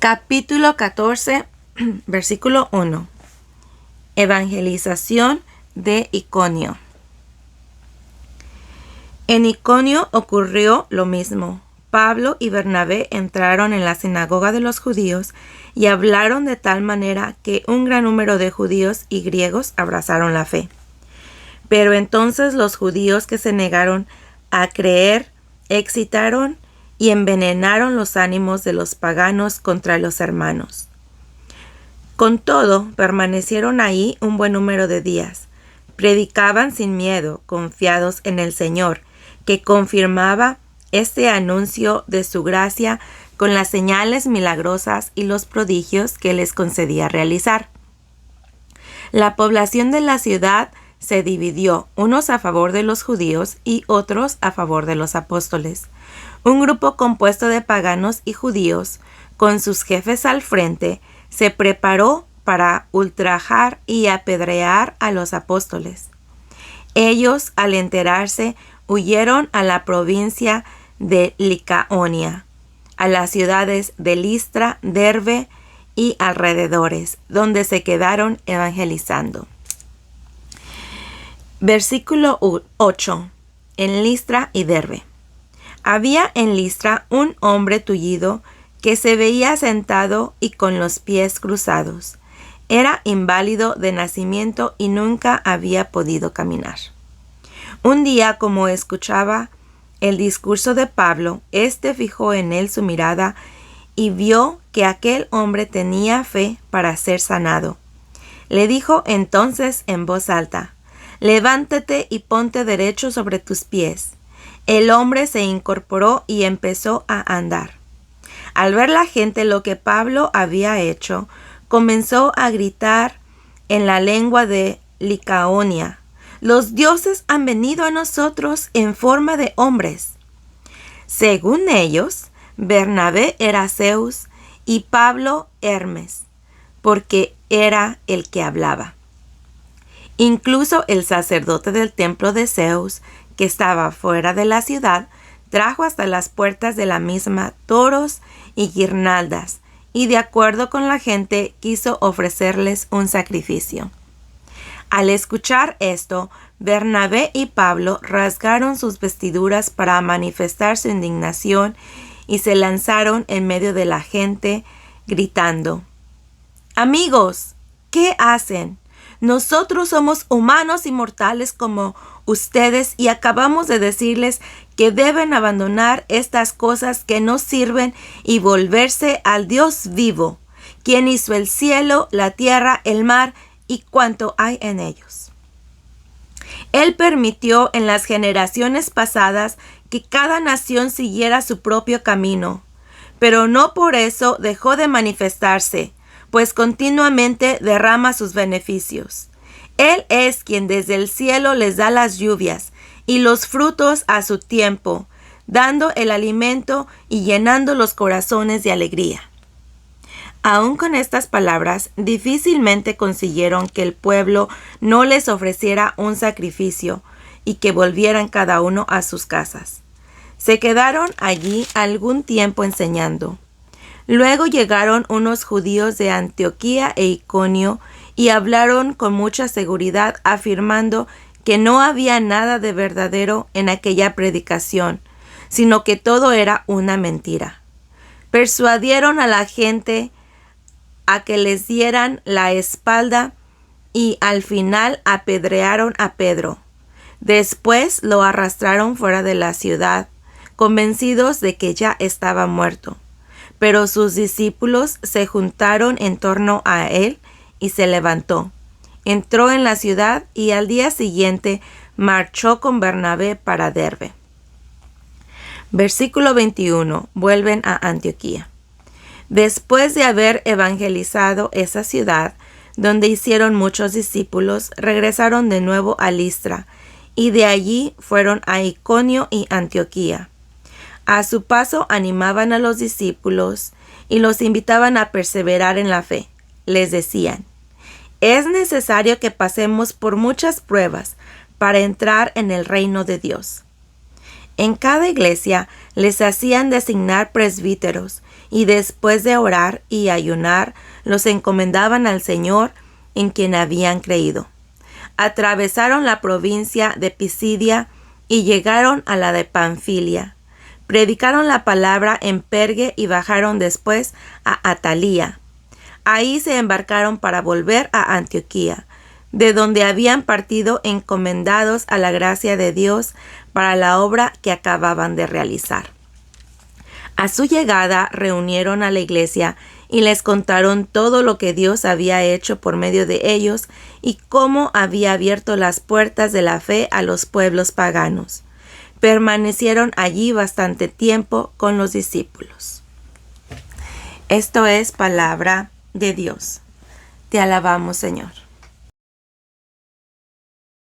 Capítulo 14, versículo 1. Evangelización de Iconio. En Iconio ocurrió lo mismo. Pablo y Bernabé entraron en la sinagoga de los judíos y hablaron de tal manera que un gran número de judíos y griegos abrazaron la fe. Pero entonces los judíos que se negaron a creer excitaron y envenenaron los ánimos de los paganos contra los hermanos. Con todo, permanecieron ahí un buen número de días. Predicaban sin miedo, confiados en el Señor, que confirmaba este anuncio de su gracia con las señales milagrosas y los prodigios que les concedía realizar. La población de la ciudad se dividió, unos a favor de los judíos y otros a favor de los apóstoles. Un grupo compuesto de paganos y judíos, con sus jefes al frente, se preparó para ultrajar y apedrear a los apóstoles. Ellos, al enterarse, huyeron a la provincia de Licaonia, a las ciudades de Listra, Derbe y alrededores, donde se quedaron evangelizando. Versículo 8. En Listra y Derbe. Había en Listra un hombre tullido que se veía sentado y con los pies cruzados. Era inválido de nacimiento y nunca había podido caminar. Un día, como escuchaba el discurso de Pablo, éste fijó en él su mirada y vio que aquel hombre tenía fe para ser sanado. Le dijo entonces en voz alta: «Levántate y ponte derecho sobre tus pies». El hombre se incorporó y empezó a andar. Al ver la gente lo que Pablo había hecho, comenzó a gritar en la lengua de Licaonia: «Los dioses han venido a nosotros en forma de hombres». Según ellos, Bernabé era Zeus y Pablo Hermes, porque era el que hablaba. Incluso el sacerdote del templo de Zeus, que estaba fuera de la ciudad, trajo hasta las puertas de la misma toros y guirnaldas, y de acuerdo con la gente quiso ofrecerles un sacrificio. Al escuchar esto, Bernabé y Pablo rasgaron sus vestiduras para manifestar su indignación y se lanzaron en medio de la gente, gritando: «Amigos, ¿qué hacen? Nosotros somos humanos y mortales como ustedes y acabamos de decirles que deben abandonar estas cosas que no sirven y volverse al Dios vivo, quien hizo el cielo, la tierra, el mar y cuanto hay en ellos. Él permitió en las generaciones pasadas que cada nación siguiera su propio camino, pero no por eso dejó de manifestarse, pues continuamente derrama sus beneficios. Él es quien desde el cielo les da las lluvias y los frutos a su tiempo, dando el alimento y llenando los corazones de alegría». Aún con estas palabras, difícilmente consiguieron que el pueblo no les ofreciera un sacrificio y que volvieran cada uno a sus casas. Se quedaron allí algún tiempo enseñando. Luego llegaron unos judíos de Antioquía e Iconio y hablaron con mucha seguridad, afirmando que no había nada de verdadero en aquella predicación, sino que todo era una mentira. Persuadieron a la gente a que les dieran la espalda y al final apedrearon a Pedro. Después lo arrastraron fuera de la ciudad, convencidos de que ya estaba muerto. Pero sus discípulos se juntaron en torno a él y se levantó. Entró en la ciudad y al día siguiente marchó con Bernabé para Derbe. Versículo 21. Vuelven a Antioquía. Después de haber evangelizado esa ciudad, donde hicieron muchos discípulos, regresaron de nuevo a Listra, y de allí fueron a Iconio y Antioquía. A su paso animaban a los discípulos y los invitaban a perseverar en la fe. Les decían: «Es necesario que pasemos por muchas pruebas para entrar en el reino de Dios». En cada iglesia les hacían designar presbíteros y después de orar y ayunar, los encomendaban al Señor en quien habían creído. Atravesaron la provincia de Pisidia y llegaron a la de Panfilia. Predicaron la palabra en Perge y bajaron después a Atalía. Ahí se embarcaron para volver a Antioquía, de donde habían partido encomendados a la gracia de Dios para la obra que acababan de realizar. A su llegada reunieron a la iglesia y les contaron todo lo que Dios había hecho por medio de ellos y cómo había abierto las puertas de la fe a los pueblos paganos. Permanecieron allí bastante tiempo con los discípulos. Esto es palabra de Dios. Te alabamos, Señor.